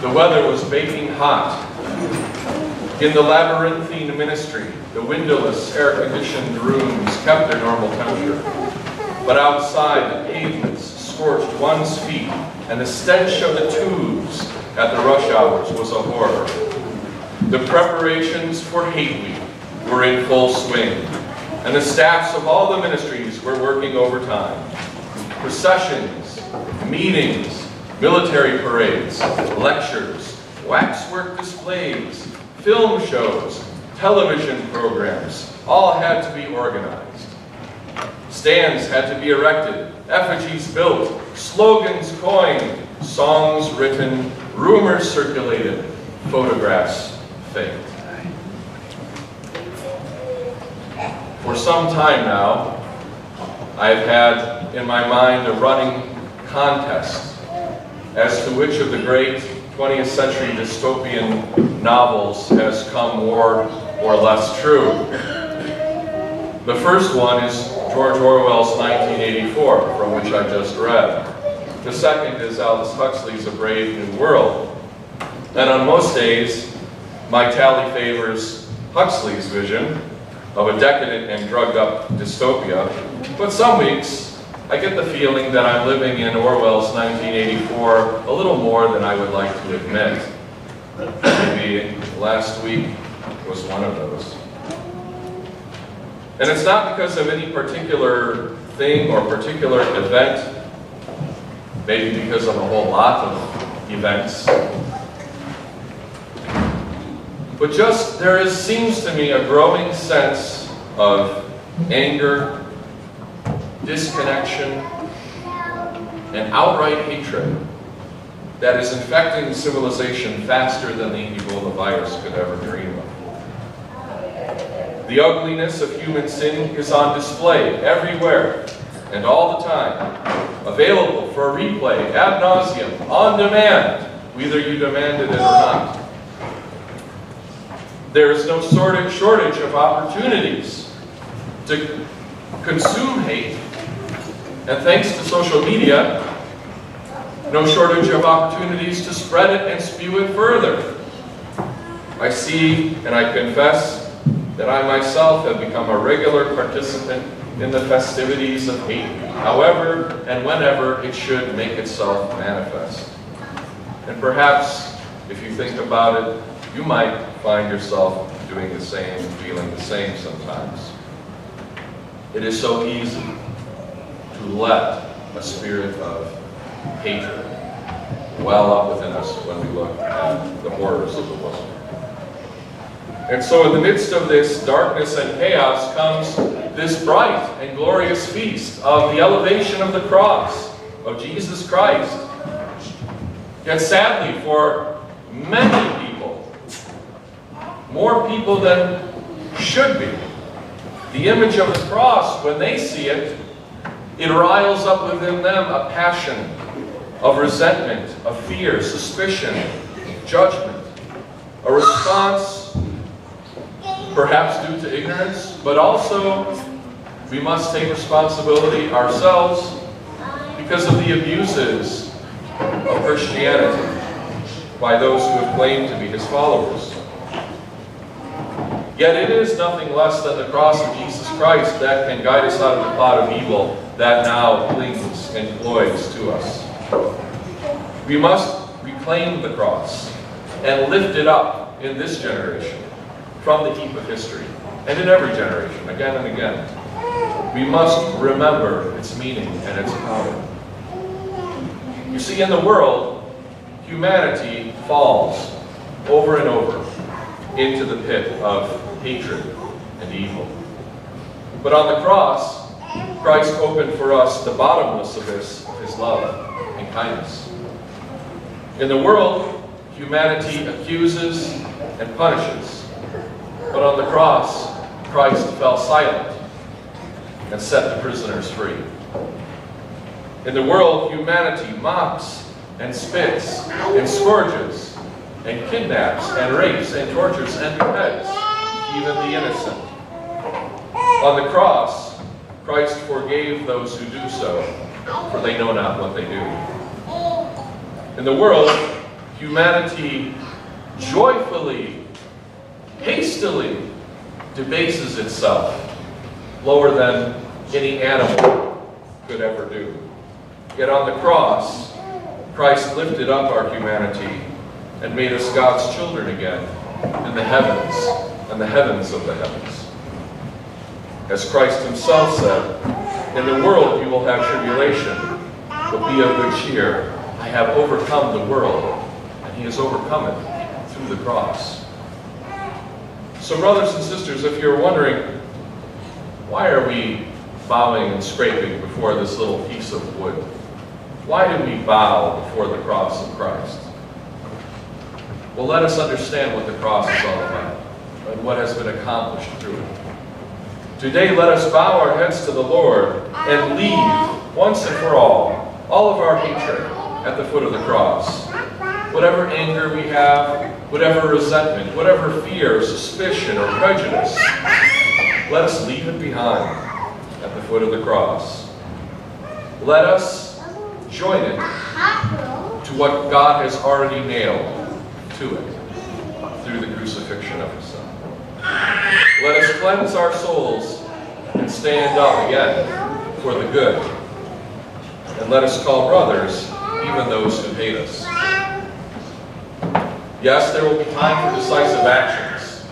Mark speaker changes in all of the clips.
Speaker 1: The weather was baking hot. In the labyrinthine ministry, the windowless, air-conditioned rooms kept their normal temperature. But outside, the pavements scorched one's feet, and the stench of the tubes at the rush hours was a horror. The preparations for Hate Week were in full swing, and the staffs of all the ministries were working overtime. Processions, meetings, military parades, lectures, waxwork displays, film shows, television programs, all had to be organized. Stands had to be erected, effigies built, slogans coined, songs written, rumors circulated, photographs faked. For some time now, I've had in my mind a running contest as to which of the great 20th century dystopian novels has come more or less true. The first one is George Orwell's 1984, from which I just read. The second is Aldous Huxley's A Brave New World. And on most days, my tally favors Huxley's vision of a decadent and drugged-up dystopia, but some weeks I get the feeling that I'm living in Orwell's 1984 a little more than I would like to admit. Maybe last week was one of those. And it's not because of any particular thing or particular event, maybe because of a whole lot of events. But just there seems to me a growing sense of anger, disconnection, and outright hatred that is infecting civilization faster than the Ebola virus could ever dream of. The ugliness of human sin is on display everywhere and all the time, available for a replay ad nauseum, on demand, whether you demanded it or not. There is no shortage of opportunities to consume hate, and thanks to social media, no shortage of opportunities to spread it and spew it further. I see and I confess that I myself have become a regular participant in the festivities of hate, however and whenever it should make itself manifest. And perhaps, if you think about it, you might find yourself doing the same, feeling the same sometimes. It is so easy to let a spirit of hatred well up within us when we look at the horrors of the world. And so in the midst of this darkness and chaos comes this bright and glorious feast of the elevation of the cross of Jesus Christ. Yet sadly, for many people, more people than should be, the image of the cross, when they see it, it riles up within them a passion of resentment, of fear, suspicion, judgment, a response perhaps due to ignorance, but also we must take responsibility ourselves because of the abuses of Christianity by those who have claimed to be his followers. Yet it is nothing less than the cross of Jesus Christ that can guide us out of the cloud of evil that now clings and cloys to us. We must reclaim the cross and lift it up in this generation from the heap of history, and in every generation, again and again. We must remember its meaning and its power. You see, in the world, humanity falls over and over into the pit of hatred and evil. But on the cross, Christ opened for us the bottomless abyss of his love and kindness. In the world, humanity accuses and punishes. But on the cross, Christ fell silent and set the prisoners free. In the world, humanity mocks and spits and scourges and kidnaps and rapes and tortures and beheads even the innocent. On the cross, Christ forgave those who do so, for they know not what they do. In the world, humanity joyfully, hastily debases itself lower than any animal could ever do. Yet on the cross, Christ lifted up our humanity and made us God's children again in the heavens and the heavens of the heavens. As Christ himself said, "In the world you will have tribulation, but be of good cheer. I have overcome the world," and he has overcome it through the cross. So brothers and sisters, if you're wondering, why are we bowing and scraping before this little piece of wood? Why do we bow before the cross of Christ? Well, let us understand what the cross is all about and what has been accomplished through it. Today, let us bow our heads to the Lord and leave, once and for all of our hatred at the foot of the cross. Whatever anger we have, whatever resentment, whatever fear, suspicion, or prejudice, let us leave it behind at the foot of the cross. Let us join it to what God has already nailed to it through the crucifixion of his Son. Let us cleanse our souls and stand up again for the good. And let us call brothers even those who hate us. Yes, there will be time for decisive actions.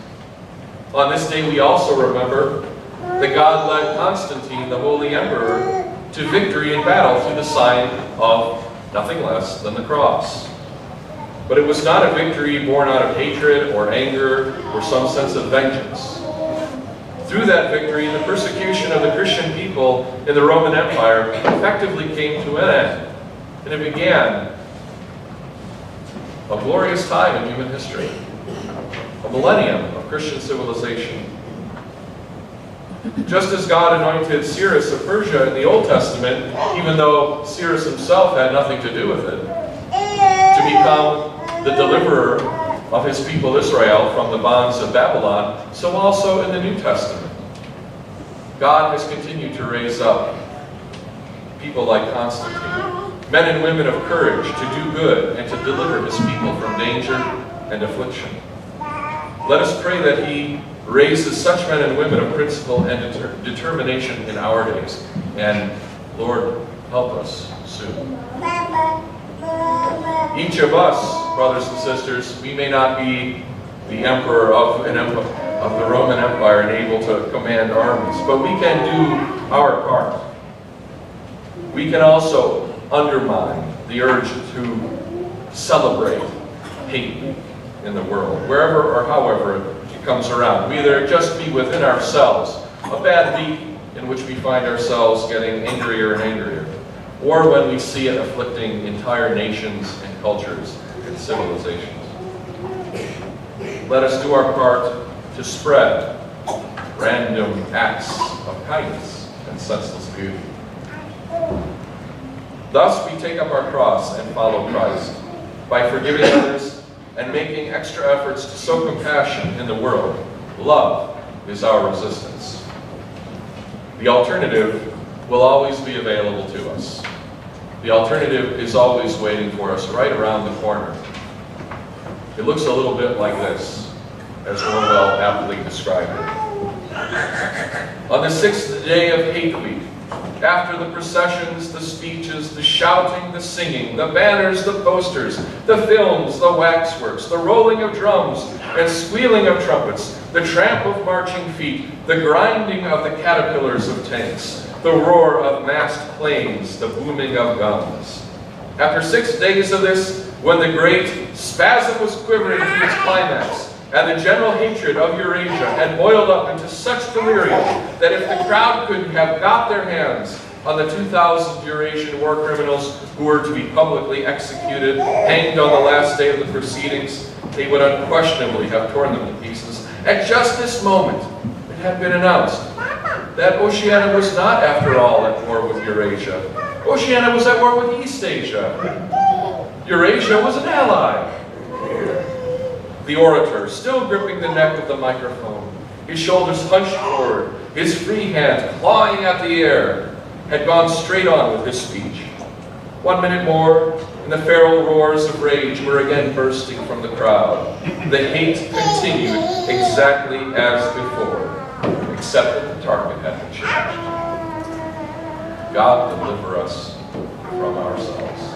Speaker 1: On this day we also remember that God led Constantine, the Holy Emperor, to victory in battle through the sign of nothing less than the cross. But it was not a victory born out of hatred or anger or some sense of vengeance. Through that victory, the persecution of the Christian people in the Roman Empire effectively came to an end, and it began a glorious time in human history, a millennium of Christian civilization. Just as God anointed Cyrus of Persia in the Old Testament, even though Cyrus himself had nothing to do with it, to become the deliverer of his people Israel from the bonds of Babylon, so also in the New Testament. God has continued to raise up people like Constantine, men and women of courage to do good and to deliver his people from danger and affliction. Let us pray that he raises such men and women of principle and determination in our days. And Lord, help us soon. Each of us, brothers and sisters, we may not be the emperor of the Roman Empire and able to command armies, but we can do our part. We can also undermine the urge to celebrate hate in the world, wherever or however it comes around. Whether it just be within ourselves, a bad week in which we find ourselves getting angrier and angrier, or when we see it afflicting entire nations and cultures and civilizations. Let us do our part to spread random acts of kindness and senseless beauty. Thus we take up our cross and follow Christ by forgiving others and making extra efforts to sow compassion in the world. Love is our resistance. The alternative will always be available to us. The alternative is always waiting for us right around the corner. It looks a little bit like this, as Orwell aptly described it. On the 6th day of Hate Week, after the processions, the speeches, the shouting, the singing, the banners, the posters, the films, the waxworks, the rolling of drums and squealing of trumpets, the tramp of marching feet, the grinding of the caterpillars of tanks, the roar of massed planes, the booming of guns. After 6 days of this, when the great spasm was quivering to its climax, and the general hatred of Eurasia had boiled up into such delirium that if the crowd could have got their hands on the 2,000 Eurasian war criminals who were to be publicly executed, hanged on the last day of the proceedings, they would unquestionably have torn them to pieces. At just this moment, it had been announced that Oceania was not, after all, at war with Eurasia. Oceania was at war with East Asia. Eurasia was an ally. The orator, still gripping the neck of the microphone, his shoulders hunched forward, his free hand clawing at the air, had gone straight on with his speech. 1 minute more, and the feral roars of rage were again bursting from the crowd. The hate continued exactly as before, except that the target had been changed. God deliver us from ourselves.